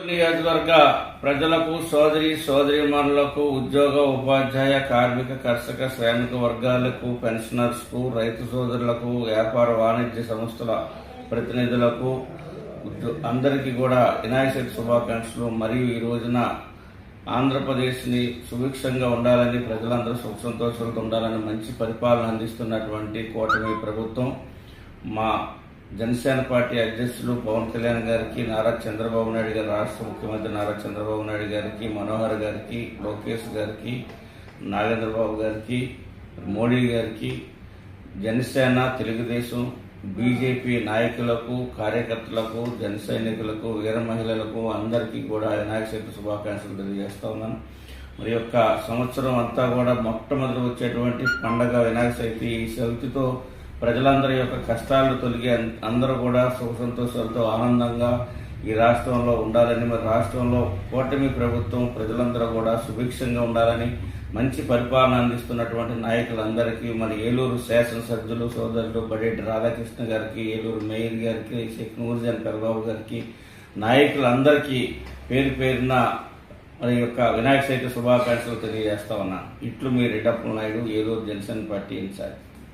నియోజకవర్గ ప్రజలకు సోదరీమణులకు ఉద్యోగ ఉపాధ్యాయ కార్మిక కర్షక శ్రామిక వర్గాలకు పెన్షనర్స్ కు రైతు సోదరులకు వ్యాపార వాణిజ్య సంస్థల ప్రతినిధులకు అందరికీ కూడా వినాయక చవితి శుభాకాంక్షలు. మరియు ఈ రోజున ఆంధ్రప్రదేశ్ని సుభిక్షంగా ఉండాలని, ప్రజలందరూ సుఖ సంతోషాలతో ఉండాలని మంచి పరిపాలన అందిస్తున్నటువంటి కూటమి ప్రభుత్వం మా జనసేన పార్టీ అధ్యక్షులు పవన్ కళ్యాణ్ గారికి, నారా చంద్రబాబు నాయుడు గారి రాష్ట్ర ముఖ్యమంత్రి నారా చంద్రబాబు నాయుడు గారికి, మనోహర్ గారికి, లోకేష్ గారికి, నాగేంద్రబాబు గారికి, మోడీ గారికి, జనసేన, తెలుగుదేశం, బీజేపీ నాయకులకు, కార్యకర్తలకు, జన సైనికులకు, వీర మహిళలకు అందరికీ కూడా వినాయక చవితి శుభాకాంక్షలు తెలియజేస్తా ఉన్నాను. మరి యొక్క సంవత్సరం అంతా కూడా మొట్టమొదటి వచ్చేటువంటి పండగ వినాయక చవితి. ఈ చవితితో ప్రజలందరి యొక్క కష్టాలు తొలగి అందరూ కూడా సుఖ సంతోషాలతో ఆనందంగా ఈ రాష్ట్రంలో ఉండాలని, మరి రాష్ట్రంలో కూటమి ప్రభుత్వం ప్రజలందరూ కూడా సుభిక్షంగా ఉండాలని మంచి పరిపాలన అందిస్తున్నటువంటి నాయకులందరికీ, మన ఏలూరు శాసనసభ్యులు సోదరులు బడేటి రాధాకృష్ణ గారికి, ఏలూరు మేయర్ గారికి, షేక్ నూర్జాన్ పెరబాబు గారికి, నాయకులందరికీ పేరు పేరున మరి యొక్క వినాయక చవితి శుభాకాంక్షలు తెలియజేస్తా ఉన్నా. ఇట్లు మీ రెడ్డప్ప నాయుడు, ఏలూరు జనసేన పార్టీ ఇన్ఛార్జ్.